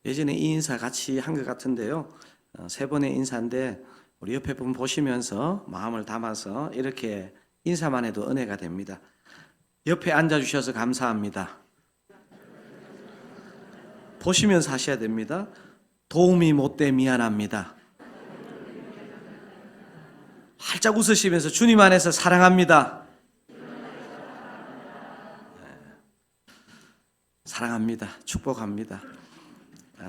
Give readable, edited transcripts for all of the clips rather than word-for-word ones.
예전에 이 인사 같이 한 것 같은데요. 세 번의 인사인데 우리 옆에 분 보시면서 마음을 담아서 이렇게 인사만 해도 은혜가 됩니다. 옆에 앉아주셔서 감사합니다. 보시면서 하셔야 됩니다. 도움이 못돼 미안합니다. 활짝 웃으시면서 주님 안에서 사랑합니다. 사랑합니다. 축복합니다.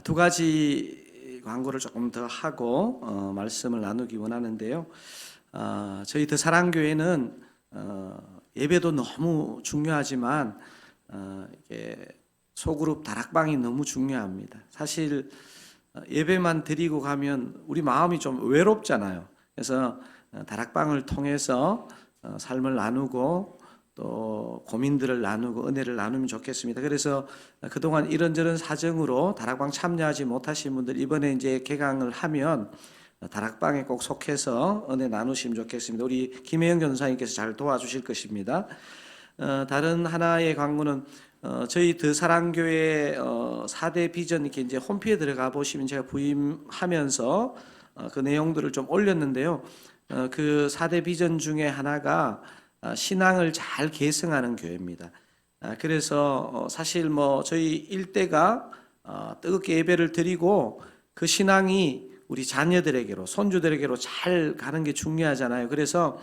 두 가지 광고를 조금 더 하고 말씀을 나누기 원하는데요. 저희 더 사랑교회는 예배도 너무 중요하지만 이게 소그룹 다락방이 너무 중요합니다. 사실 예배만 드리고 가면 우리 마음이 좀 외롭잖아요. 그래서 다락방을 통해서 삶을 나누고 또 고민들을 나누고 은혜를 나누면 좋겠습니다. 그래서 그동안 이런저런 사정으로 다락방 참여하지 못하신 분들 이번에 이제 개강을 하면 다락방에 꼭 속해서 은혜 나누시면 좋겠습니다. 우리 김혜영 전사님께서 잘 도와주실 것입니다. 다른 하나의 광고는 저희 더 사랑교회 4대 비전 이렇게 이제 홈페이지에 들어가 보시면 제가 부임하면서 그 내용들을 좀 올렸는데요. 그 4대 비전 중에 하나가 신앙을 잘 계승하는 교회입니다. 그래서 사실 뭐 저희 일대가 뜨겁게 예배를 드리고 그 신앙이 우리 자녀들에게로 손주들에게로 잘 가는 게 중요하잖아요. 그래서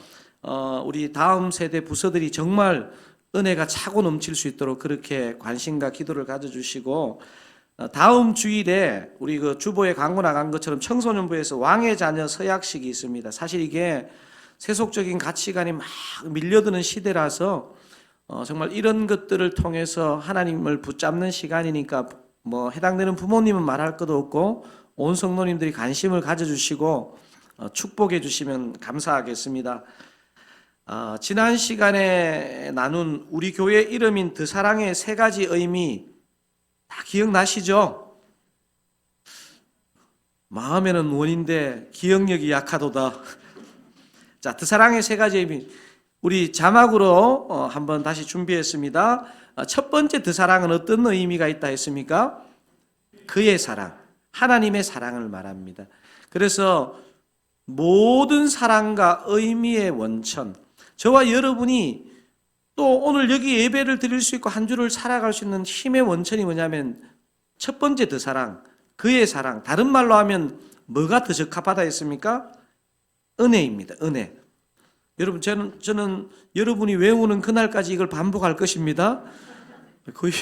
우리 다음 세대 부서들이 정말 은혜가 차고 넘칠 수 있도록 그렇게 관심과 기도를 가져주시고 다음 주일에 우리 그 주보에 광고 나간 것처럼 청소년부에서 왕의 자녀 서약식이 있습니다. 사실 이게 세속적인 가치관이 막 밀려드는 시대라서 정말 이런 것들을 통해서 하나님을 붙잡는 시간이니까 뭐 해당되는 부모님은 말할 것도 없고 온 성도님들이 관심을 가져주시고 축복해 주시면 감사하겠습니다. 지난 시간에 나눈 우리 교회 이름인 더 사랑의 세 가지 의미 다 기억나시죠? 마음에는 원인데 기억력이 약하도다. 자, 더 사랑의 세 가지 의미 우리 자막으로 한번 다시 준비했습니다. 첫 번째 더 사랑은 어떤 의미가 있다 했습니까? 그의 사랑, 하나님의 사랑을 말합니다. 그래서 모든 사랑과 의미의 원천, 저와 여러분이 또 오늘 여기 예배를 드릴 수 있고 한 주를 살아갈 수 있는 힘의 원천이 뭐냐면 첫 번째 더 사랑, 그의 사랑, 다른 말로 하면 뭐가 더 적합하다 했습니까? 은혜입니다. 은혜. 여러분 저는 여러분이 외우는 그날까지 이걸 반복할 것입니다. 거의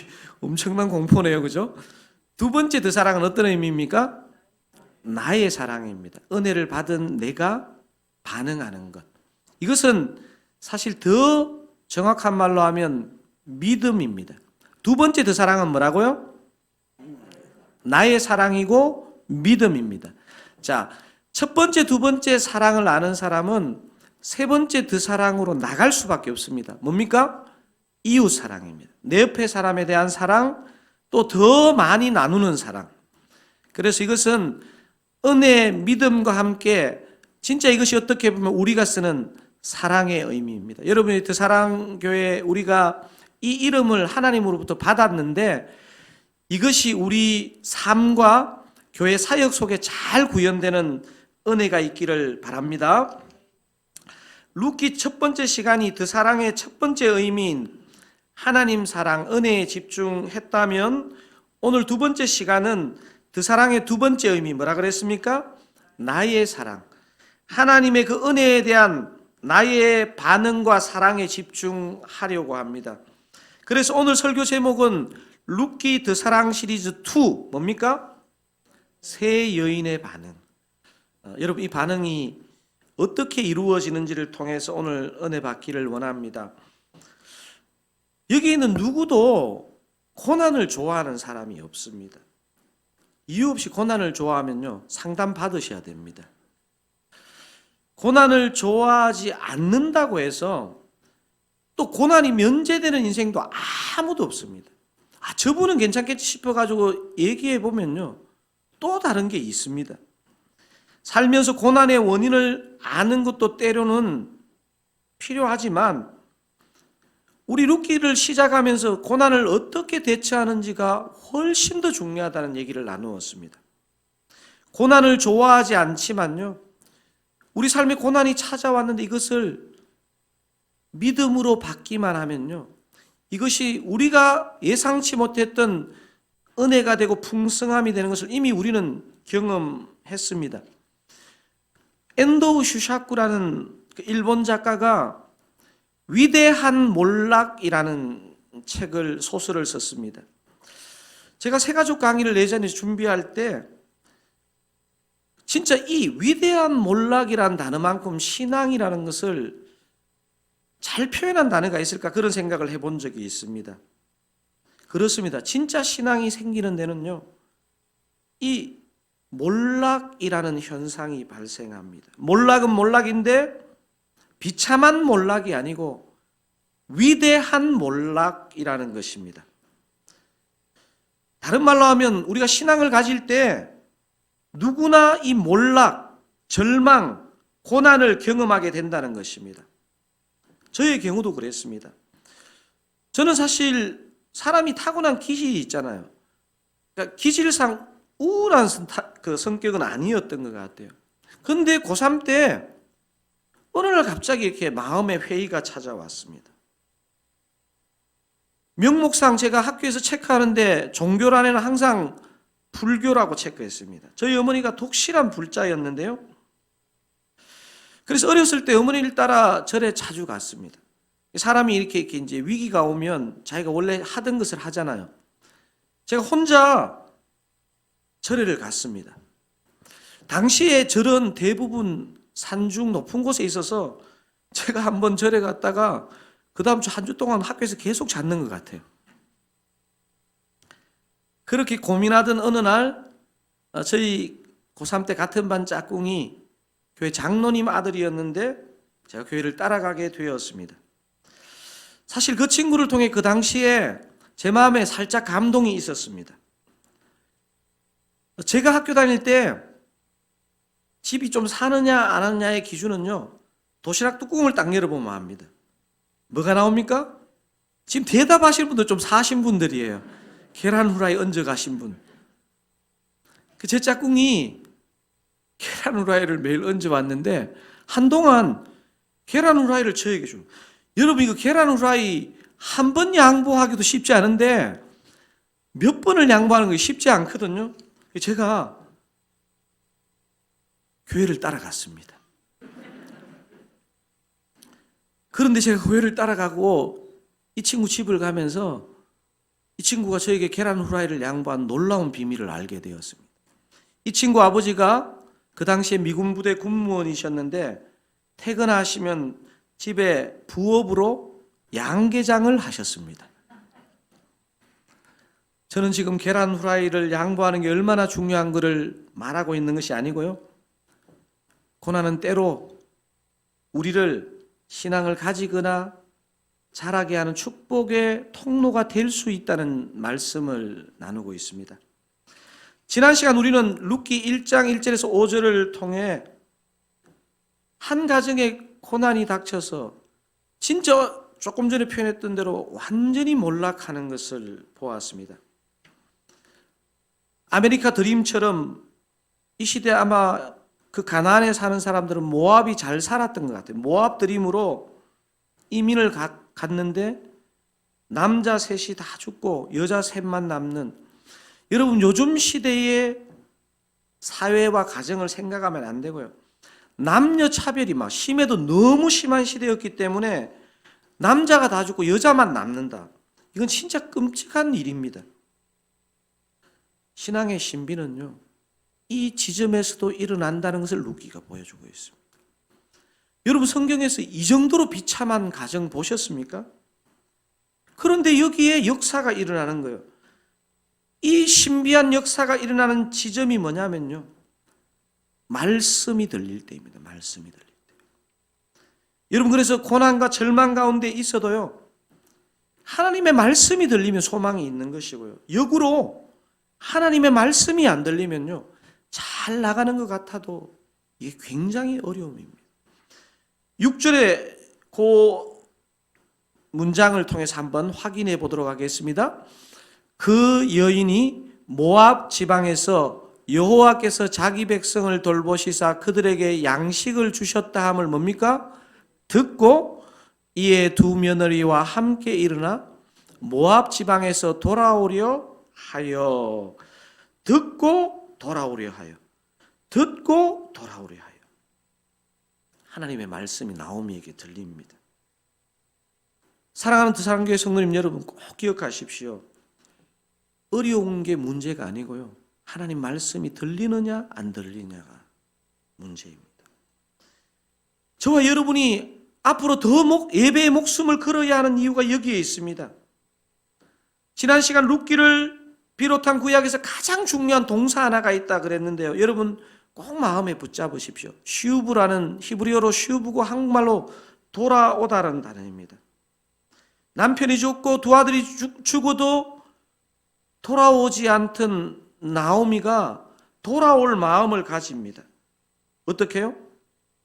엄청난 공포네요. 그죠? 두 번째 더 사랑은 어떤 의미입니까? 나의 사랑입니다. 은혜를 받은 내가 반응하는 것. 이것은 사실 더 정확한 말로 하면 믿음입니다. 두 번째 더 사랑은 뭐라고요? 나의 사랑이고 믿음입니다. 자, 첫 번째, 두 번째 사랑을 아는 사람은 세 번째 더 사랑으로 나갈 수밖에 없습니다. 뭡니까? 이웃 사랑입니다. 내 옆에 사람에 대한 사랑, 또 더 많이 나누는 사랑. 그래서 이것은 은혜, 믿음과 함께 진짜 이것이 어떻게 보면 우리가 쓰는 사랑의 의미입니다. 여러분이 더 사랑교회 우리가 이 이름을 하나님으로부터 받았는데 이것이 우리 삶과 교회 사역 속에 잘 구현되는 은혜가 있기를 바랍니다. 룻기 첫 번째 시간이 더 사랑의 첫 번째 의미인 하나님 사랑, 은혜에 집중했다면 오늘 두 번째 시간은 더 사랑의 두 번째 의미 뭐라 그랬습니까? 나의 사랑. 하나님의 그 은혜에 대한 나의 반응과 사랑에 집중하려고 합니다. 그래서 오늘 설교 제목은 룻기 더 사랑 시리즈 2 뭡니까? 새 여인의 반응. 여러분 이 반응이 어떻게 이루어지는지를 통해서 오늘 은혜 받기를 원합니다. 여기 있는 누구도 고난을 좋아하는 사람이 없습니다. 이유 없이 고난을 좋아하면요 상담 받으셔야 됩니다. 고난을 좋아하지 않는다고 해서 또 고난이 면제되는 인생도 아무도 없습니다. 저분은 괜찮겠지 싶어가지고 얘기해 보면요 또 다른 게 있습니다. 살면서 고난의 원인을 아는 것도 때로는 필요하지만 우리 룻기를 시작하면서 고난을 어떻게 대처하는지가 훨씬 더 중요하다는 얘기를 나누었습니다. 고난을 좋아하지 않지만요, 우리 삶에 고난이 찾아왔는데 이것을 믿음으로 받기만 하면요, 이것이 우리가 예상치 못했던 은혜가 되고 풍성함이 되는 것을 이미 우리는 경험했습니다. 엔도우 슈샤쿠라는 일본 작가가 위대한 몰락이라는 책을 소설을 썼습니다. 제가 새가족 강의를 예전에 준비할 때 진짜 이 위대한 몰락이라는 단어만큼 신앙이라는 것을 잘 표현한 단어가 있을까 그런 생각을 해본 적이 있습니다. 그렇습니다. 진짜 신앙이 생기는 데는요, 이 몰락이라는 현상이 발생합니다. 몰락은 몰락인데 비참한 몰락이 아니고 위대한 몰락이라는 것입니다. 다른 말로 하면 우리가 신앙을 가질 때 누구나 이 몰락, 절망, 고난을 경험하게 된다는 것입니다. 저의 경우도 그랬습니다. 저는 사실 사람이 타고난 기질이 있잖아요. 그러니까 기질상 우울한 그 성격은 아니었던 것 같아요. 그런데 고3 때 어느 날 갑자기 이렇게 마음의 회의가 찾아왔습니다. 명목상 제가 학교에서 체크하는데 종교란에는 항상 불교라고 체크했습니다. 저희 어머니가 독실한 불자였는데요. 그래서 어렸을 때 어머니를 따라 절에 자주 갔습니다. 사람이 이렇게 이제 위기가 오면 자기가 원래 하던 것을 하잖아요. 제가 혼자 절에를 갔습니다. 당시에 절은 대부분 산중 높은 곳에 있어서 제가 한번 절에 갔다가 그 다음 주 한 주 동안 학교에서 계속 잤는 것 같아요. 그렇게 고민하던 어느 날 저희 고3 때 같은 반 짝꿍이 교회 장로님 아들이었는데 제가 교회를 따라가게 되었습니다. 사실 그 친구를 통해 그 당시에 제 마음에 살짝 감동이 있었습니다. 제가 학교 다닐 때 집이 좀 사느냐 안 하느냐의 기준은요, 도시락 뚜껑을 딱 열어보면 압니다. 뭐가 나옵니까? 지금 대답하실 분도 좀 사신 분들이에요. 계란 후라이 얹어 가신 분. 그 제 짝꿍이 계란 후라이를 매일 얹어 왔는데 한동안 계란 후라이를 저에게 줘. 여러분, 이거 계란 후라이 한 번 양보하기도 쉽지 않은데 몇 번을 양보하는 게 쉽지 않거든요. 제가 교회를 따라갔습니다. 그런데 제가 교회를 따라가고 이 친구 집을 가면서 이 친구가 저에게 계란 후라이를 양보한 놀라운 비밀을 알게 되었습니다. 이 친구 아버지가 그 당시에 미군 부대 군무원이셨는데 퇴근하시면 집에 부업으로 양계장을 하셨습니다. 저는 지금 계란 후라이를 양보하는 게 얼마나 중요한 것을 말하고 있는 것이 아니고요. 고난은 때로 우리를 신앙을 가지거나 자라게 하는 축복의 통로가 될 수 있다는 말씀을 나누고 있습니다. 지난 시간 우리는 룻기 1장 1절에서 5절을 통해 한 가정에 고난이 닥쳐서 진짜 조금 전에 표현했던 대로 완전히 몰락하는 것을 보았습니다. 아메리카 드림처럼 이 시대 아마 그 가나안에 사는 사람들은 모압이 잘 살았던 것 같아요. 모압 드림으로 이민을 갔는데 남자 셋이 다 죽고 여자 셋만 남는, 여러분 요즘 시대의 사회와 가정을 생각하면 안 되고요. 남녀 차별이 막 심해도 너무 심한 시대였기 때문에 남자가 다 죽고 여자만 남는다. 이건 진짜 끔찍한 일입니다. 신앙의 신비는요, 이 지점에서도 일어난다는 것을 룻기가 보여주고 있습니다. 여러분, 성경에서 이 정도로 비참한 가정 보셨습니까? 그런데 여기에 역사가 일어나는 거예요. 이 신비한 역사가 일어나는 지점이 뭐냐면요, 말씀이 들릴 때입니다. 말씀이 들릴 때. 여러분, 그래서 고난과 절망 가운데 있어도요, 하나님의 말씀이 들리면 소망이 있는 것이고요. 역으로 하나님의 말씀이 안 들리면요, 잘 나가는 것 같아도 이게 굉장히 어려움입니다. 6절에 그 문장을 통해서 한번 확인해 보도록 하겠습니다. 그 여인이 모압 지방에서 여호와께서 자기 백성을 돌보시사 그들에게 양식을 주셨다 함을 뭡니까? 듣고 이에 두 며느리와 함께 일어나 모압 지방에서 돌아오려 하여. 듣고 돌아오려 하여. 듣고 돌아오려 하여. 하나님의 말씀이 나오미에게 들립니다. 사랑하는 드사랑교회 성도님 여러분, 꼭 기억하십시오. 어려운 게 문제가 아니고요, 하나님 말씀이 들리느냐 안 들리느냐가 문제입니다. 저와 여러분이 앞으로 더 예배의 목숨을 걸어야 하는 이유가 여기에 있습니다. 지난 시간 룻기를 비롯한 구약에서 가장 중요한 동사 하나가 있다 그랬는데요, 여러분 꼭 마음에 붙잡으십시오. 슈브라는 히브리어로 슈브고 한국말로 돌아오다라는 단어입니다. 남편이 죽고 두 아들이 죽어도 돌아오지 않던 나오미가 돌아올 마음을 가집니다. 어떻게 해요?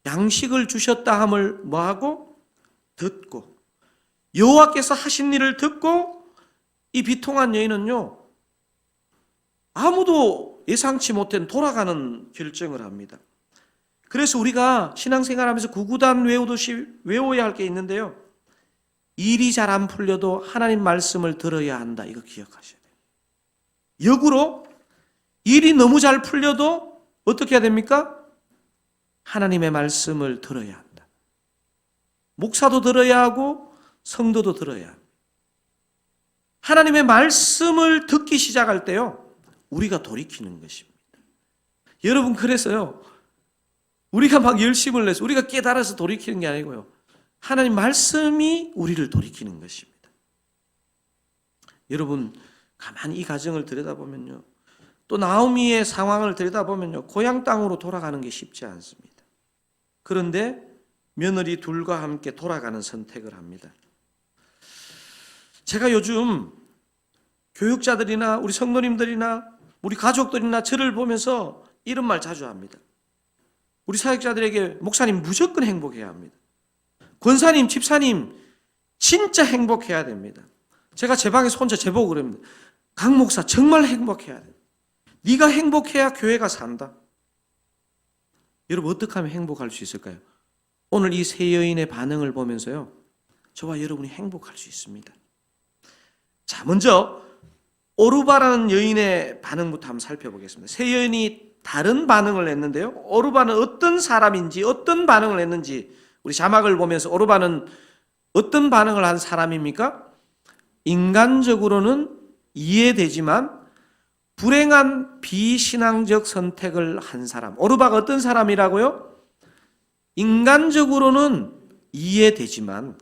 양식을 주셨다 함을 뭐하고? 듣고. 여호와께서 하신 일을 듣고 이 비통한 여인은요, 아무도 예상치 못한 돌아가는 결정을 합니다. 그래서 우리가 신앙생활하면서 구구단 외우듯이 외워야 할 게 있는데요, 일이 잘 안 풀려도 하나님 말씀을 들어야 한다. 이거 기억하셔야 돼요. 역으로 일이 너무 잘 풀려도 어떻게 해야 됩니까? 하나님의 말씀을 들어야 한다. 목사도 들어야 하고 성도도 들어야 합니다. 하나님의 말씀을 듣기 시작할 때요, 우리가 돌이키는 것입니다. 여러분, 그래서요, 우리가 막 열심을 내서 우리가 깨달아서 돌이키는 게 아니고요, 하나님 말씀이 우리를 돌이키는 것입니다. 여러분, 가만히 이 가정을 들여다보면요, 또 나오미의 상황을 들여다보면요, 고향 땅으로 돌아가는 게 쉽지 않습니다. 그런데 며느리 둘과 함께 돌아가는 선택을 합니다. 제가 요즘 교육자들이나 우리 성도님들이나 우리 가족들이나 저를 보면서 이런 말 자주 합니다. 우리 사역자들에게 목사님 무조건 행복해야 합니다. 권사님, 집사님 진짜 행복해야 됩니다. 제가 제 방에서 혼자 제보고 그럽니다. 강 목사 정말 행복해야 돼. 네가 행복해야 교회가 산다. 여러분, 어떻게 하면 행복할 수 있을까요? 오늘 이 세 여인의 반응을 보면서요, 저와 여러분이 행복할 수 있습니다. 자, 먼저 오르바라는 여인의 반응부터 한번 살펴보겠습니다. 세 여인이 다른 반응을 냈는데요, 오르바는 어떤 사람인지, 어떤 반응을 했는지 우리 자막을 보면서 오르바는 어떤 반응을 한 사람입니까? 인간적으로는 이해되지만 불행한 비신앙적 선택을 한 사람. 오르바가 어떤 사람이라고요? 인간적으로는 이해되지만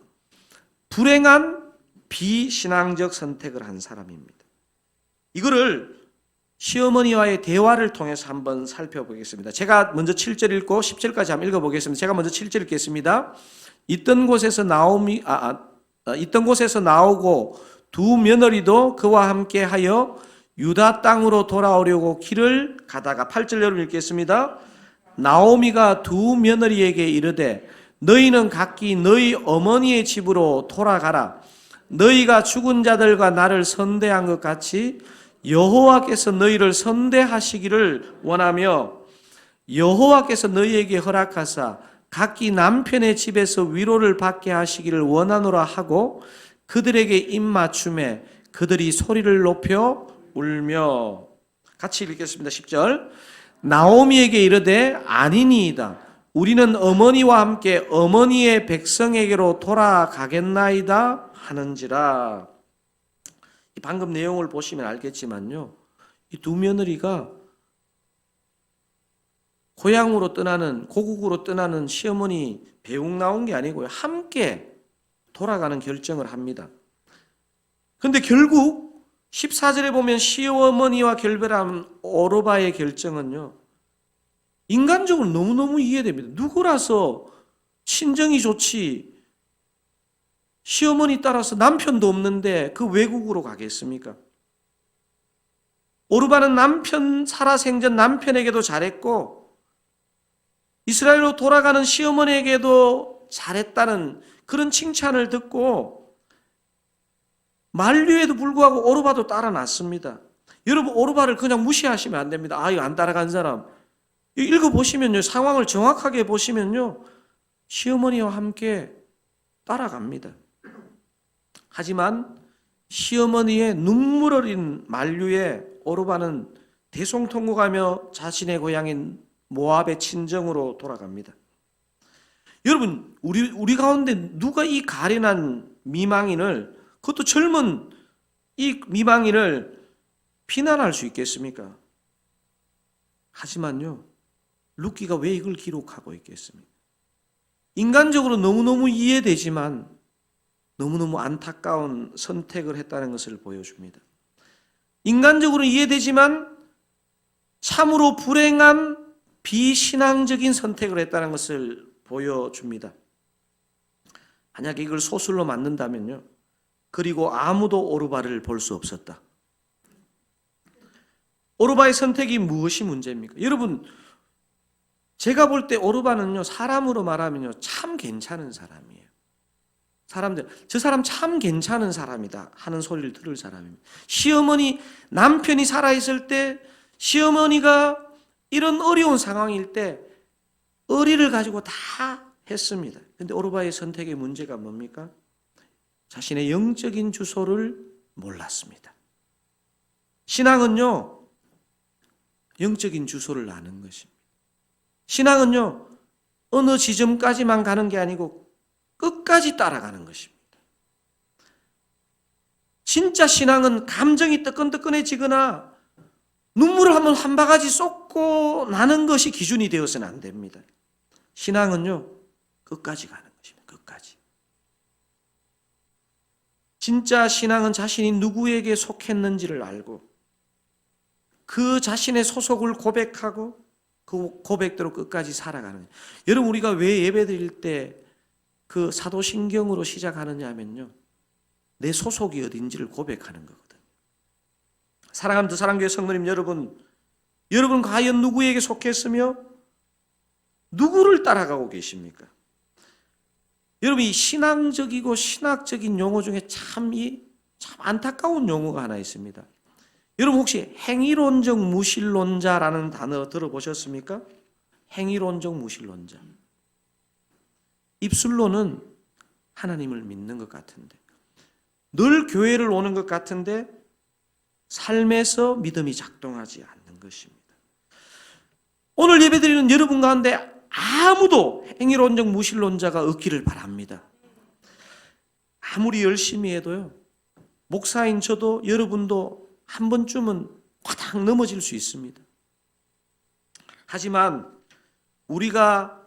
불행한 비신앙적 선택을 한 사람입니다. 이거를 시어머니와의 대화를 통해서 한번 살펴보겠습니다. 제가 먼저 7절 읽고 10절까지 한번 읽어보겠습니다. 제가 먼저 7절 읽겠습니다. 있던 곳에서 나오고 두 며느리도 그와 함께 하여 유다 땅으로 돌아오려고 길을 가다가 8절 여러분 읽겠습니다. 나오미가 두 며느리에게 이르되 너희는 각기 너희 어머니의 집으로 돌아가라. 너희가 죽은 자들과 나를 선대한 것 같이 여호와께서 너희를 선대하시기를 원하며 여호와께서 너희에게 허락하사 각기 남편의 집에서 위로를 받게 하시기를 원하노라 하고 그들에게 입맞춤에 그들이 소리를 높여 울며. 같이 읽겠습니다. 10절. 나오미에게 이르되 아니니이다. 우리는 어머니와 함께 어머니의 백성에게로 돌아가겠나이다 하는지라. 방금 내용을 보시면 알겠지만요, 이 두 며느리가 고향으로 떠나는, 고국으로 떠나는 시어머니 배웅 나온 게 아니고요, 함께 돌아가는 결정을 합니다. 그런데 결국 14절에 보면 시어머니와 결별한 오르바의 결정은요, 인간적으로 너무너무 이해됩니다. 누구라서 친정이 좋지, 시어머니 따라서 남편도 없는데 그 외국으로 가겠습니까? 오르바는 남편 살아생전 남편에게도 잘했고 이스라엘로 돌아가는 시어머니에게도 잘했다는 그런 칭찬을 듣고 만류에도 불구하고 오르바도 따라 났습니다. 여러분, 오르바를 그냥 무시하시면 안 됩니다. 아, 이거 안 따라간 사람. 읽어보시면요, 상황을 정확하게 보시면요, 시어머니와 함께 따라갑니다. 하지만 시어머니의 눈물 어린 만류에 오르바는 대성통곡하며 자신의 고향인 모압의 친정으로 돌아갑니다. 여러분, 우리 가운데 누가 이 가련한 미망인을, 그것도 젊은 이 미망인을 비난할 수 있겠습니까? 하지만요, 루키가 왜 이걸 기록하고 있겠습니까? 인간적으로 너무너무 이해되지만 너무너무 안타까운 선택을 했다는 것을 보여줍니다. 인간적으로 이해되지만 참으로 불행한 비신앙적인 선택을 했다는 것을 보여줍니다. 만약에 이걸 소설로 만든다면요, 그리고 아무도 오르바를 볼 수 없었다. 오르바의 선택이 무엇이 문제입니까? 여러분, 제가 볼 때 오르바는요, 사람으로 말하면요, 참 괜찮은 사람이에요. 사람들, 저 사람 참 괜찮은 사람이다 하는 소리를 들을 사람입니다. 시어머니, 남편이 살아있을 때 시어머니가 이런 어려운 상황일 때 의리를 가지고 다 했습니다. 그런데 오르바의 선택의 문제가 뭡니까? 자신의 영적인 주소를 몰랐습니다. 신앙은요, 영적인 주소를 아는 것입니다. 신앙은요, 어느 지점까지만 가는 게 아니고 끝까지 따라가는 것입니다. 진짜 신앙은 감정이 뜨끈뜨끈해지거나 눈물을 한번 한 바가지 쏟고 나는 것이 기준이 되어서는 안 됩니다. 신앙은요, 끝까지 가는 것입니다. 끝까지. 진짜 신앙은 자신이 누구에게 속했는지를 알고 그 자신의 소속을 고백하고 그 고백대로 끝까지 살아가는 거예요. 여러분, 우리가 왜 예배드릴 때 그 사도신경으로 시작하느냐 하면요, 내 소속이 어딘지를 고백하는 거거든요. 사랑하는 사랑교회 성도님 여러분, 여러분 과연 누구에게 속했으며 누구를 따라가고 계십니까? 여러분, 이 신앙적이고 신학적인 용어 중에 참 안타까운 용어가 하나 있습니다. 여러분, 혹시 행위론적 무신론자라는 단어 들어보셨습니까? 행위론적 무신론자. 입술로는 하나님을 믿는 것 같은데, 늘 교회를 오는 것 같은데 삶에서 믿음이 작동하지 않는 것입니다. 오늘 예배드리는 여러분 가운데 아무도 행위론적 무신론자가 없기를 바랍니다. 아무리 열심히 해도요, 목사인 저도 여러분도 한 번쯤은 과당 넘어질 수 있습니다. 하지만 우리가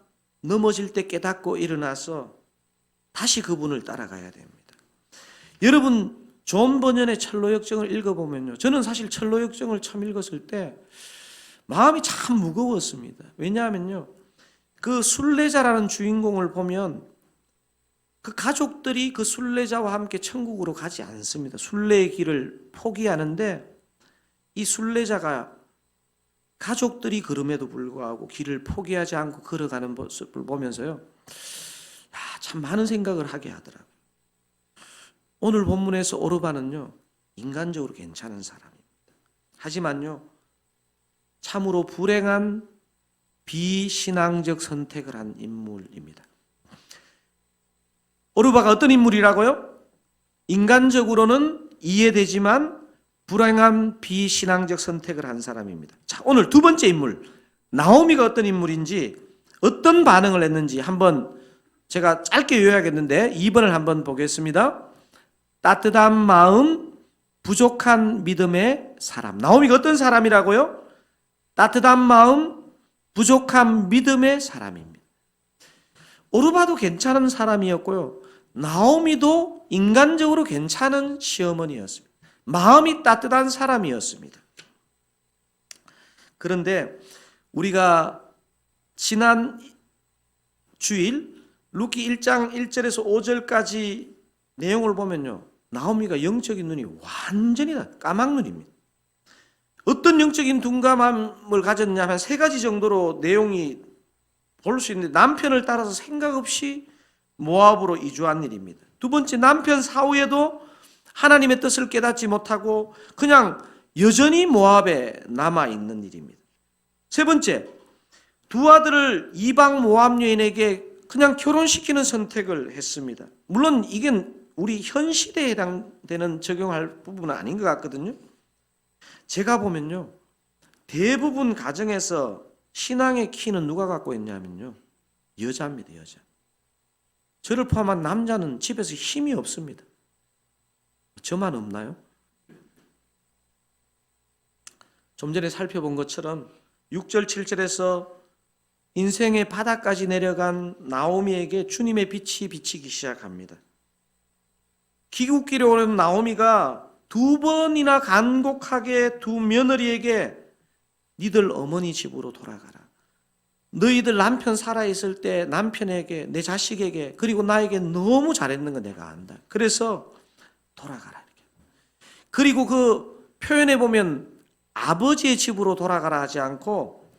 넘어질 때 깨닫고 일어나서 다시 그분을 따라가야 됩니다. 여러분, 존 버년의 철로역정을 읽어보면요, 저는 사실 철로역정을 처음 읽었을 때 마음이 참 무거웠습니다. 왜냐하면요, 그 순례자라는 주인공을 보면 그 가족들이 그 순례자와 함께 천국으로 가지 않습니다. 순례의 길을 포기하는데 이 순례자가 가족들이 걸음에도 불구하고 길을 포기하지 않고 걸어가는 모습을 보면서요, 참 많은 생각을 하게 하더라고요. 오늘 본문에서 오르바는요, 인간적으로 괜찮은 사람입니다. 하지만요, 참으로 불행한 비신앙적 선택을 한 인물입니다. 오르바가 어떤 인물이라고요? 인간적으로는 이해되지만 불행한 비신앙적 선택을 한 사람입니다. 자, 오늘 두 번째 인물, 나오미가 어떤 인물인지, 어떤 반응을 했는지 한번 제가 짧게 요약했는데 2번을 한번 보겠습니다. 따뜻한 마음, 부족한 믿음의 사람. 나오미가 어떤 사람이라고요? 따뜻한 마음, 부족한 믿음의 사람입니다. 오르바도 괜찮은 사람이었고요, 나오미도 인간적으로 괜찮은 시어머니였습니다. 마음이 따뜻한 사람이었습니다. 그런데 우리가 지난 주일 루키 1장 1절에서 5절까지 내용을 보면요, 나오미가 영적인 눈이 완전히 까막눈입니다. 어떤 영적인 둔감함을 가졌냐면 세 가지 정도로 내용이 볼 수 있는데, 남편을 따라서 생각 없이 모압으로 이주한 일입니다. 두 번째, 남편 사후에도 하나님의 뜻을 깨닫지 못하고 그냥 여전히 모압에 남아있는 일입니다. 세 번째, 두 아들을 이방 모압 여인에게 그냥 결혼시키는 선택을 했습니다. 물론 이게 우리 현 시대에 해당되는 적용할 부분은 아닌 것 같거든요. 제가 보면요, 대부분 가정에서 신앙의 키는 누가 갖고 있냐면요, 여자입니다. 여자. 저를 포함한 남자는 집에서 힘이 없습니다. 저만 없나요? 좀 전에 살펴본 것처럼 6절 7절에서 인생의 바닥까지 내려간 나오미에게 주님의 빛이 비치기 시작합니다. 귀국길에 오는 나오미가 두 번이나 간곡하게 두 며느리에게 니들 어머니 집으로 돌아가라. 너희들 남편 살아있을 때 남편에게, 내 자식에게, 그리고 나에게 너무 잘했는 거 내가 안다. 그래서 돌아가라. 이렇게. 그리고 그 표현에 보면 아버지의 집으로 돌아가라 하지 않고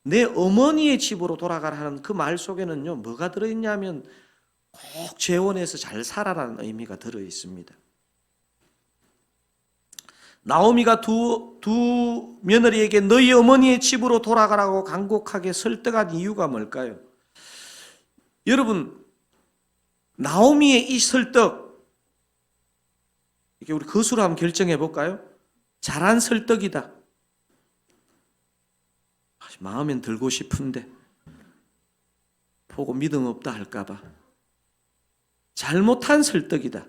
내 어머니의 집으로 돌아가라 하는 그 말 속에는요, 뭐가 들어있냐면 꼭 재혼해서 잘 살아라는 의미가 들어있습니다. 나오미가 두 며느리에게 너희 어머니의 집으로 돌아가라고 간곡하게 설득한 이유가 뭘까요? 여러분, 나오미의 이 설득, 이게 우리 거수로 한번 결정해 볼까요? 잘한 설득이다. 마음엔 들고 싶은데 보고 믿음 없다 할까봐. 잘못한 설득이다.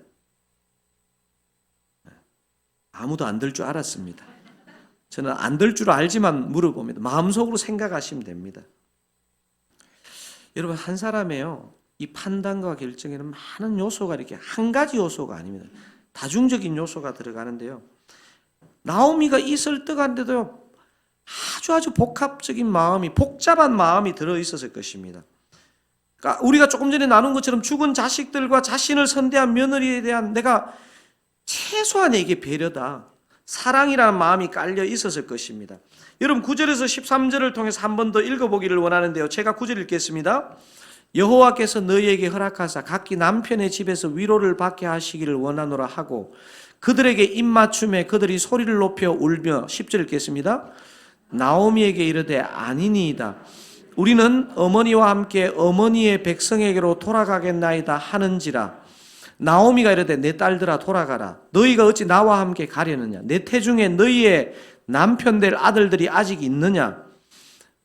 아무도 안 들 줄 알았습니다. 저는 안 들 줄 알지만 물어봅니다. 마음속으로 생각하시면 됩니다. 여러분, 한 사람의요, 이 판단과 결정에는 많은 요소가 이렇게 한 가지 요소가 아닙니다. 다중적인 요소가 들어가는데요. 나오미가 이 설득한데도 아주 복합적인 마음이, 복잡한 마음이 들어있었을 것입니다. 그러니까 우리가 조금 전에 나눈 것처럼 죽은 자식들과 자신을 선대한 며느리에 대한 내가 최소한에게 배려다, 사랑이라는 마음이 깔려 있었을 것입니다. 여러분, 9절에서 13절을 통해서 한 번 더 읽어보기를 원하는데요. 제가 9절 읽겠습니다. 여호와께서 너희에게 허락하사 각기 남편의 집에서 위로를 받게 하시기를 원하노라 하고 그들에게 입맞춤에 그들이 소리를 높여 울며 10절 읽겠습니다. 나오미에게 이르되 아니니이다. 우리는 어머니와 함께 어머니의 백성에게로 돌아가겠나이다 하는지라. 나오미가 이르되 내 딸들아 돌아가라. 너희가 어찌 나와 함께 가려느냐. 내 태중에 너희의 남편 될 아들들이 아직 있느냐.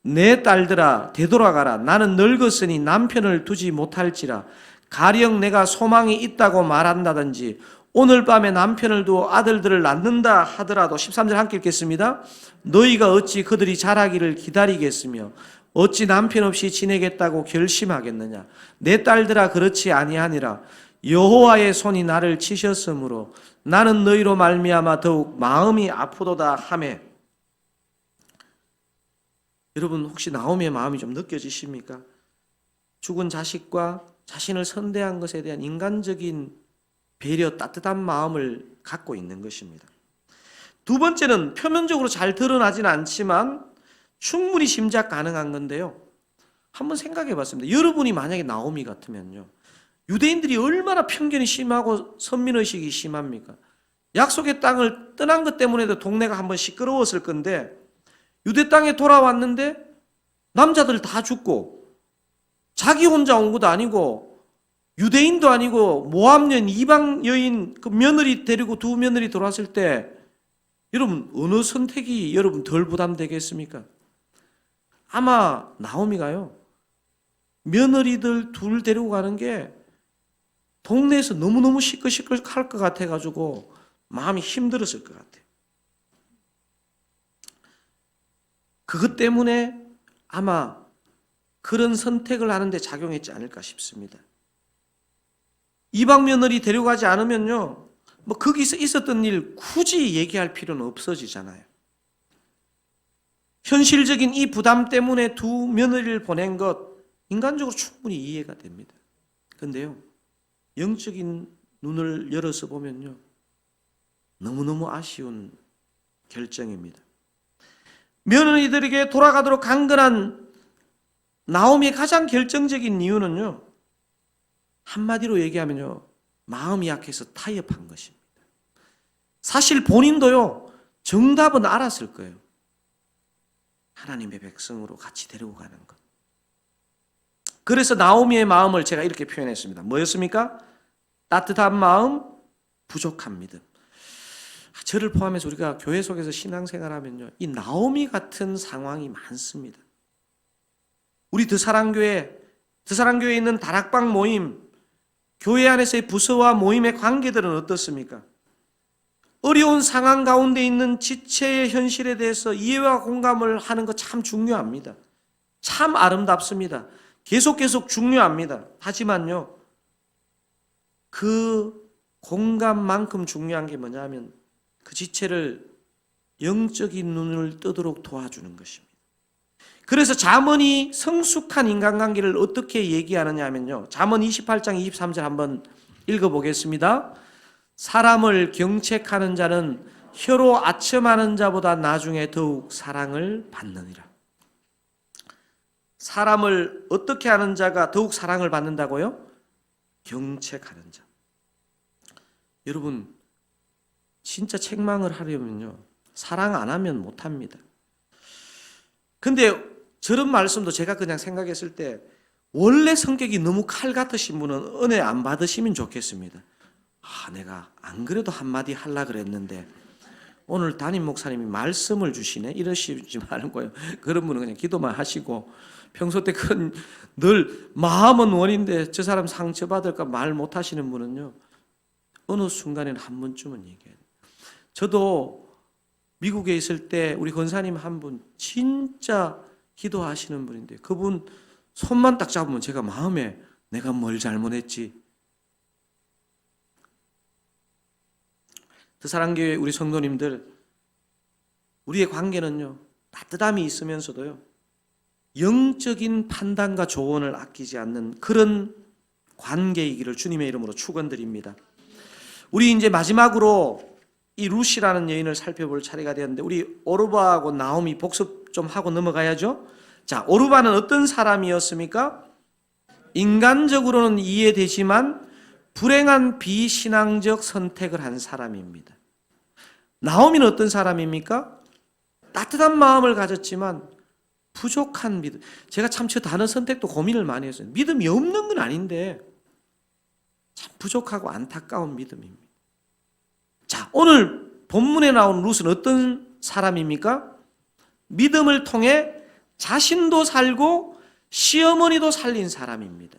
내 딸들아 되돌아가라. 나는 늙었으니 남편을 두지 못할지라. 가령 내가 소망이 있다고 말한다든지 오늘 밤에 남편을 두어 아들들을 낳는다 하더라도 13절 함께 읽겠습니다. 너희가 어찌 그들이 자라기를 기다리겠으며 어찌 남편 없이 지내겠다고 결심하겠느냐. 내 딸들아 그렇지 아니하니라. 여호와의 손이 나를 치셨으므로 나는 너희로 말미암아 더욱 마음이 아프도다 하매. 여러분, 혹시 나오미의 마음이 좀 느껴지십니까? 죽은 자식과 자신을 선대한 것에 대한 인간적인 배려, 따뜻한 마음을 갖고 있는 것입니다. 두 번째는 표면적으로 잘 드러나진 않지만 충분히 짐작 가능한 건데요. 한번 생각해 봤습니다. 여러분이 만약에 나오미 같으면요, 유대인들이 얼마나 편견이 심하고 선민의식이 심합니까? 약속의 땅을 떠난 것 때문에도 동네가 한번 시끄러웠을 건데 유대 땅에 돌아왔는데 남자들 다 죽고 자기 혼자 온 것도 아니고 유대인도 아니고 모압 여인, 이방 여인 그 며느리 데리고 두 며느리 돌아왔을 때 여러분 어느 선택이 여러분 덜 부담되겠습니까? 아마 나오미가요, 며느리들 둘 데리고 가는 게 동네에서 너무너무 시끌시끌할 것 같아가지고 마음이 힘들었을 것 같아요. 그것 때문에 아마 그런 선택을 하는데 작용했지 않을까 싶습니다. 이방 며느리 데려가지 않으면요, 뭐 거기서 있었던 일 굳이 얘기할 필요는 없어지잖아요. 현실적인 이 부담 때문에 두 며느리를 보낸 것 인간적으로 충분히 이해가 됩니다. 그런데요, 영적인 눈을 열어서 보면요, 너무너무 아쉬운 결정입니다. 며느리들에게 돌아가도록 강건한 나오미의 가장 결정적인 이유는요, 한마디로 얘기하면요, 마음이 약해서 타협한 것입니다. 사실 본인도요, 정답은 알았을 거예요. 하나님의 백성으로 같이 데리고 가는 것. 그래서 나오미의 마음을 제가 이렇게 표현했습니다. 뭐였습니까? 따뜻한 마음, 부족한 믿음. 저를 포함해서 우리가 교회 속에서 신앙생활하면요, 이 나오미 같은 상황이 많습니다. 우리 드사랑교회에 있는 다락방 모임, 교회 안에서의 부서와 모임의 관계들은 어떻습니까? 어려운 상황 가운데 있는 지체의 현실에 대해서 이해와 공감을 하는 것 참 중요합니다. 참 아름답습니다. 계속 중요합니다. 하지만요, 그 공감만큼 중요한 게 뭐냐면 그 지체를 영적인 눈을 뜨도록 도와주는 것입니다. 그래서 잠언이 성숙한 인간관계를 어떻게 얘기하느냐 하면요, 잠언 28장 23절 한번 읽어보겠습니다. 사람을 경책하는 자는 혀로 아첨하는 자보다 나중에 더욱 사랑을 받느니라. 사람을 어떻게 하는 자가 더욱 사랑을 받는다고요? 경책하는 자. 여러분, 진짜 책망을 하려면요, 사랑 안 하면 못 합니다. 근데 저런 말씀도 제가 그냥 생각했을 때 원래 성격이 너무 칼 같으신 분은 은혜 안 받으시면 좋겠습니다. 내가 안 그래도 한마디 하려고 그랬는데 오늘 담임 목사님이 말씀을 주시네, 이러시지 말는 거예요. 그런 분은 그냥 기도만 하시고, 평소 때 그런 늘 마음은 원인데 저 사람 상처받을까 말 못 하시는 분은요, 어느 순간에는 한 번쯤은 얘기해요. 저도 미국에 있을 때 우리 권사님 한 분 진짜 기도하시는 분인데 그분 손만 딱 잡으면 제가 마음에 내가 뭘 잘못했지. 드사랑교회 우리 성도님들, 우리의 관계는요, 따뜻함이 있으면서도요, 영적인 판단과 조언을 아끼지 않는 그런 관계이기를 주님의 이름으로 축원드립니다. 우리 이제 마지막으로 이 룻이라는 여인을 살펴볼 차례가 되었는데, 우리 오르바하고 나오미 복습 좀 하고 넘어가야죠. 자, 오르바는 어떤 사람이었습니까? 인간적으로는 이해되지만 불행한 비신앙적 선택을 한 사람입니다. 나오미는 어떤 사람입니까? 따뜻한 마음을 가졌지만 부족한 믿음. 제가 참 저 단어 선택도 고민을 많이 했어요. 믿음이 없는 건 아닌데 참 부족하고 안타까운 믿음입니다. 자, 오늘 본문에 나온 룻은 어떤 사람입니까? 믿음을 통해 자신도 살고 시어머니도 살린 사람입니다.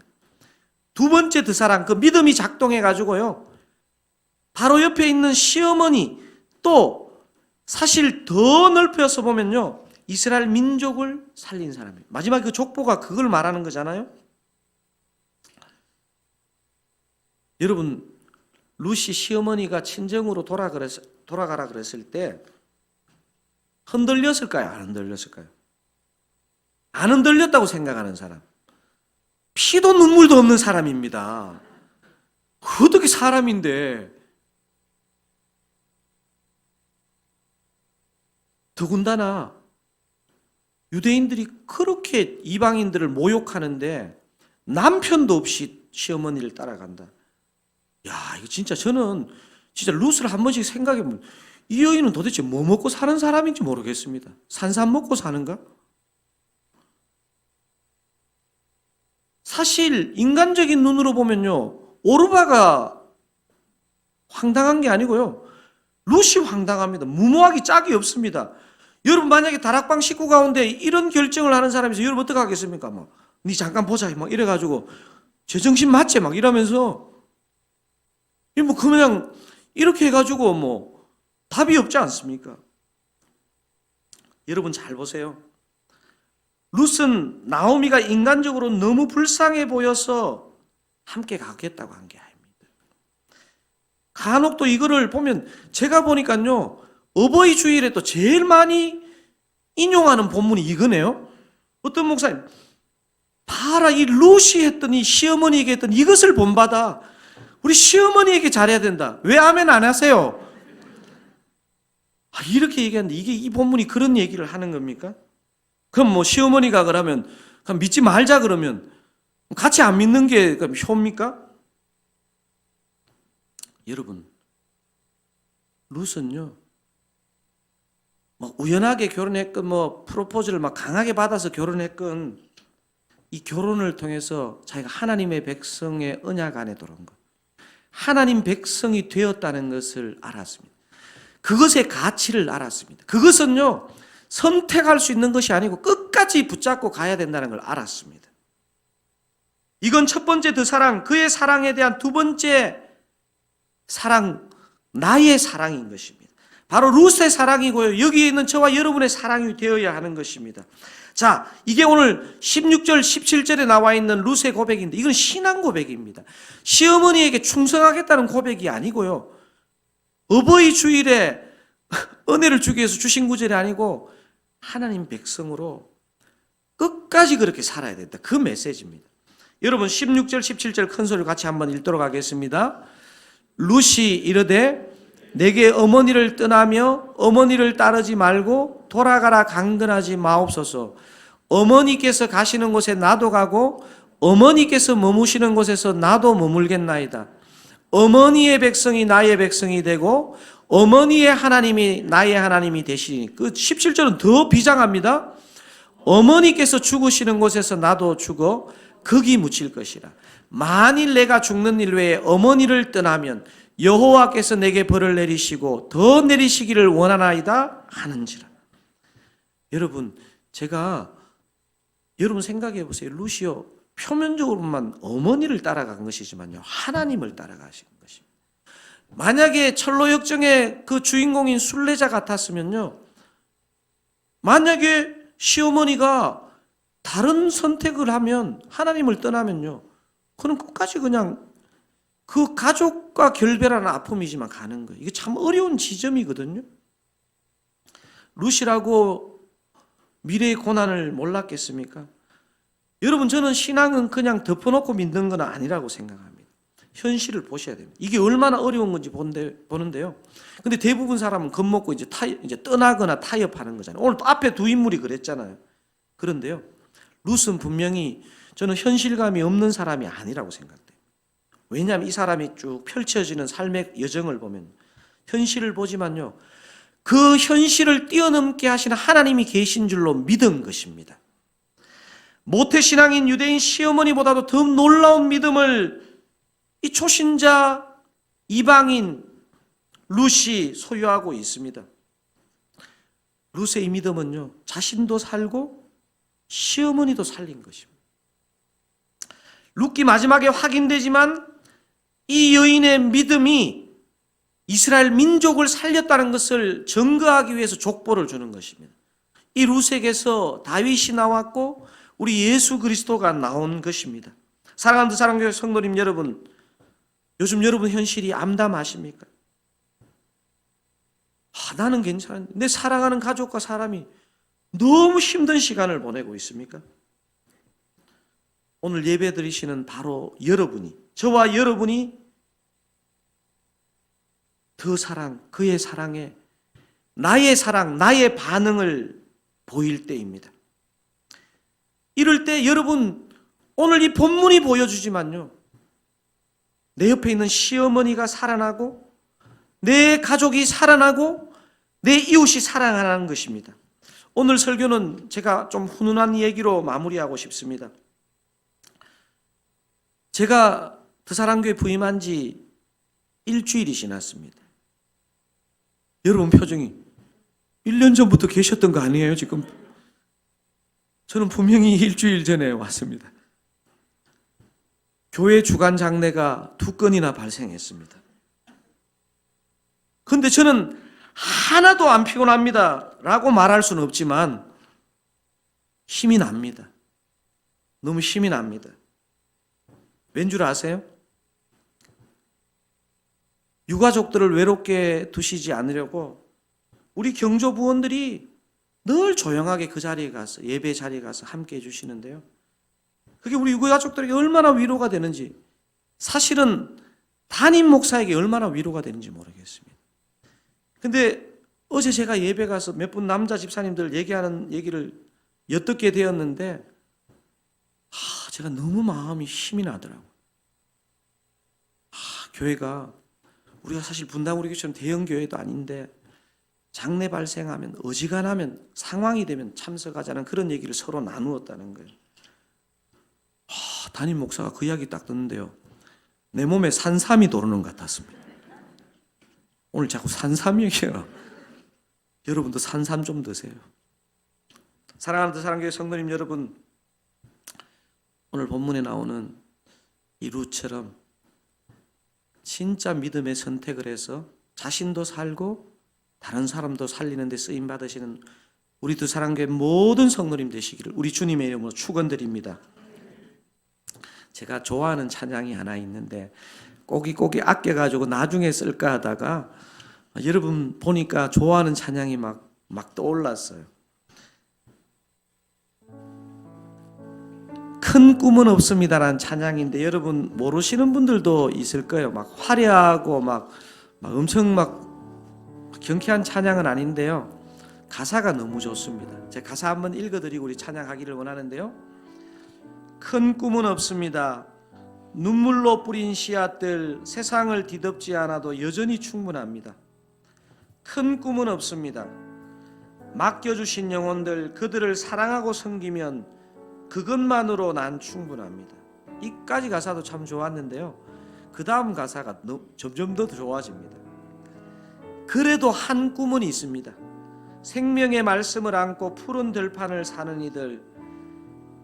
두 번째 드사랑, 그 믿음이 작동해가지고요, 바로 옆에 있는 시어머니, 또 사실 더 넓혀서 보면요, 이스라엘 민족을 살린 사람이에요. 마지막 그 족보가 그걸 말하는 거잖아요. 여러분, 룻이 시어머니가 친정으로 돌아가라 그랬을 때 흔들렸을까요? 안 흔들렸을까요? 안 흔들렸다고 생각하는 사람, 피도 눈물도 없는 사람입니다. 어떻게 사람인데. 더군다나 유대인들이 그렇게 이방인들을 모욕하는데 남편도 없이 시어머니를 따라간다. 야, 이거 진짜 저는 진짜 룻을 한 번씩 생각해보면 이 여인은 도대체 뭐 먹고 사는 사람인지 모르겠습니다. 산삼 먹고 사는가? 사실 인간적인 눈으로 보면요, 오르바가 황당한 게 아니고요, 룻이 황당합니다. 무모하기 짝이 없습니다. 여러분, 만약에 다락방 식구 가운데 이런 결정을 하는 사람이 있어요. 여러분 어떻게 하겠습니까? 니 잠깐 보자 막 이래가지고 제정신 맞지 막 이러면서 그냥 이렇게 해가지고 답이 없지 않습니까? 여러분 잘 보세요. 룻은 나오미가 인간적으로 너무 불쌍해 보여서 함께 가겠다고 한 게 아닙니다. 간혹 또 이거를 보면, 제가 보니까요, 어버이 주일에 또 제일 많이 인용하는 본문이 이거네요. 어떤 목사님, 봐라, 이 룻이 했던, 이 시어머니에게 했던 이것을 본받아. 우리 시어머니에게 잘해야 된다. 왜 아멘 안 하세요? 이렇게 얘기하는데 이게 이 본문이 그런 얘기를 하는 겁니까? 그럼 시어머니가 그러면 믿지 말자 그러면 같이 안 믿는 게 효입니까? 여러분, 룻은요, 뭐 우연하게 결혼했건 뭐 프로포즈를 막 강하게 받아서 결혼했건 이 결혼을 통해서 자기가 하나님의 백성의 언약 안에 들어온 것, 하나님 백성이 되었다는 것을 알았습니다. 그것의 가치를 알았습니다. 그것은요, 선택할 수 있는 것이 아니고 끝까지 붙잡고 가야 된다는 걸 알았습니다. 이건 첫 번째 드사랑, 그의 사랑에 대한 두 번째 사랑, 나의 사랑인 것입니다. 바로 룻의 사랑이고요, 여기에 있는 저와 여러분의 사랑이 되어야 하는 것입니다. 자, 이게 오늘 16절, 17절에 나와 있는 룻의 고백인데 이건 신앙 고백입니다. 시어머니에게 충성하겠다는 고백이 아니고요, 어버이 주일에 은혜를 주기 위해서 주신 구절이 아니고 하나님 백성으로 끝까지 그렇게 살아야 된다, 그 메시지입니다. 여러분 16절 17절 큰 소리로 같이 한번 읽도록 하겠습니다. 룻이 이르되 내게 어머니를 떠나며 어머니를 따르지 말고 돌아가라 강건하지 마옵소서. 어머니께서 가시는 곳에 나도 가고 어머니께서 머무시는 곳에서 나도 머물겠나이다. 어머니의 백성이 나의 백성이 되고 어머니의 하나님이 나의 하나님이 되시니. 그 17절은 더 비장합니다. 어머니께서 죽으시는 곳에서 나도 죽어 거기 묻힐 것이라. 만일 내가 죽는 일 외에 어머니를 떠나면 여호와께서 내게 벌을 내리시고 더 내리시기를 원하나이다 하는지라. 여러분, 제가 여러분 생각해 보세요. 룻이요, 표면적으로만 어머니를 따라간 것이지만요, 하나님을 따라가신 것입니다. 만약에 철로역정의 그 주인공인 순례자 같았으면요, 만약에 시어머니가 다른 선택을 하면, 하나님을 떠나면요, 그는 끝까지 그냥 그 가족과 결별하는 아픔이지만 가는 거예요. 이게 참 어려운 지점이거든요. 룻이라고 미래의 고난을 몰랐겠습니까? 여러분, 저는 신앙은 그냥 덮어놓고 믿는 건 아니라고 생각합니다. 현실을 보셔야 됩니다. 이게 얼마나 어려운 건지 보는데요. 근데 대부분 사람은 겁먹고 이제 떠나거나 타협하는 거잖아요. 오늘 또 앞에 두 인물이 그랬잖아요. 그런데요, 룻은 분명히 저는 현실감이 없는 사람이 아니라고 생각돼요. 왜냐하면 이 사람이 쭉 펼쳐지는 삶의 여정을 보면 현실을 보지만요, 그 현실을 뛰어넘게 하시는 하나님이 계신 줄로 믿은 것입니다. 모태신앙인 유대인 시어머니보다도 더 놀라운 믿음을 이 초신자 이방인 룻이 소유하고 있습니다. 룻의 이 믿음은요, 자신도 살고 시어머니도 살린 것입니다. 룻기 마지막에 확인되지만 이 여인의 믿음이 이스라엘 민족을 살렸다는 것을 증거하기 위해서 족보를 주는 것입니다. 이 룻에게서 다윗이 나왔고 우리 예수 그리스도가 나온 것입니다. 사랑하는 사랑교회 성도님 여러분, 요즘 여러분 현실이 암담하십니까? 나는 괜찮은데 내 사랑하는 가족과 사람이 너무 힘든 시간을 보내고 있습니까? 오늘 예배 드리시는 바로 여러분이, 저와 여러분이 그 사랑, 그의 사랑에 나의 사랑, 나의 반응을 보일 때입니다. 이럴 때 여러분, 오늘 이 본문이 보여주지만요, 내 옆에 있는 시어머니가 살아나고 내 가족이 살아나고 내 이웃이 살아나는 것입니다. 오늘 설교는 제가 좀 훈훈한 얘기로 마무리하고 싶습니다. 제가 드사랑교회 부임한 지 일주일이 지났습니다. 여러분 표정이 1년 전부터 계셨던 거 아니에요 지금? 저는 분명히 일주일 전에 왔습니다. 교회 주간 장례가 2건이나 발생했습니다. 그런데 저는 하나도 안 피곤합니다 라고 말할 수는 없지만 힘이 납니다. 너무 힘이 납니다. 왠 줄 아세요? 유가족들을 외롭게 두시지 않으려고 우리 경조부원들이 늘 조용하게 그 자리에 가서, 예배 자리에 가서 함께 해주시는데요, 그게 우리 유가족들에게 얼마나 위로가 되는지, 사실은 담임 목사에게 얼마나 위로가 되는지 모르겠습니다. 근데 어제 제가 예배 가서 몇 분 남자 집사님들 얘기하는 얘기를 엿듣게 되었는데 제가 너무 마음이 힘이 나더라고요. 교회가 우리가 사실 분당우리교처럼 대형 교회도 아닌데 장례 발생하면 어지간하면 상황이 되면 참석하자는 그런 얘기를 서로 나누었다는 거예요. 담임 목사가 그 이야기 딱 듣는데요, 내 몸에 산삼이 도는 것 같았습니다. 오늘 자꾸 산삼 얘기해요. 여러분도 산삼 좀 드세요. 사랑하는 드사랑교회 성도님 여러분, 오늘 본문에 나오는 이 룻처럼 진짜 믿음의 선택을 해서 자신도 살고 다른 사람도 살리는 데 쓰임 받으시는 우리 드사랑교회 모든 성도님 되시기를 우리 주님의 이름으로 축원드립니다. 제가 좋아하는 찬양이 하나 있는데 꼬깃꼬깃 아껴가지고 나중에 쓸까 하다가 여러분 보니까 좋아하는 찬양이 막 떠올랐어요. 큰 꿈은 없습니다라는 찬양인데 여러분 모르시는 분들도 있을 거예요. 막 화려하고 막 엄청 경쾌한 찬양은 아닌데요, 가사가 너무 좋습니다. 제가 가사 한번 읽어드리고 우리 찬양하기를 원하는데요. 큰 꿈은 없습니다. 눈물로 뿌린 씨앗들 세상을 뒤덮지 않아도 여전히 충분합니다. 큰 꿈은 없습니다. 맡겨주신 영혼들 그들을 사랑하고 섬기면 그것만으로 난 충분합니다. 이까지 가사도 참 좋았는데요, 그 다음 가사가 점점 더 좋아집니다. 그래도 한 꿈은 있습니다. 생명의 말씀을 안고 푸른 들판을 사는 이들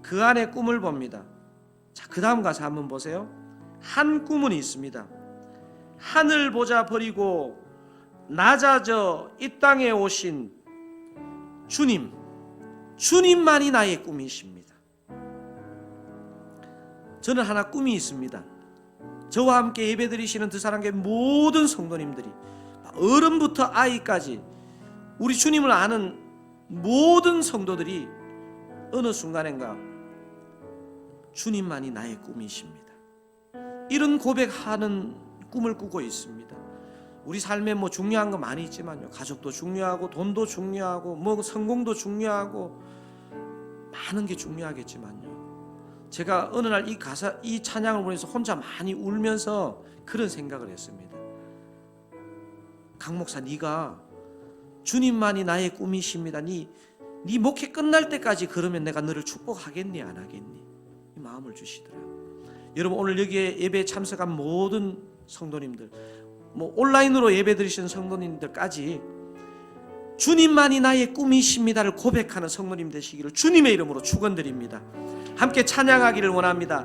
그 안에 꿈을 봅니다. 자, 그 다음 가사 한번 보세요. 한 꿈은 있습니다. 하늘 보자 버리고 낮아져 이 땅에 오신 주님만이 나의 꿈이십니다. 저는 하나 꿈이 있습니다. 저와 함께 예배드리시는 드사랑교회 모든 성도님들이 어른부터 아이까지 우리 주님을 아는 모든 성도들이 어느 순간인가 주님만이 나의 꿈이십니다. 이런 고백하는 꿈을 꾸고 있습니다. 우리 삶에 중요한 거 많이 있지만요, 가족도 중요하고 돈도 중요하고 성공도 중요하고 많은 게 중요하겠지만요, 제가 어느 날 이 찬양을 보면서 혼자 많이 울면서 그런 생각을 했습니다. 강 목사, 네가 주님만이 나의 꿈이십니다. 네 목회 끝날 때까지 그러면 내가 너를 축복하겠니 안 하겠니? 이 마음을 주시더라고요. 여러분 오늘 여기에 예배에 참석한 모든 성도님들, 온라인으로 예배 드리시는 성도님들까지 주님만이 나의 꿈이십니다를 고백하는 성도님 되시기를 주님의 이름으로 축원드립니다. 함께 찬양하기를 원합니다.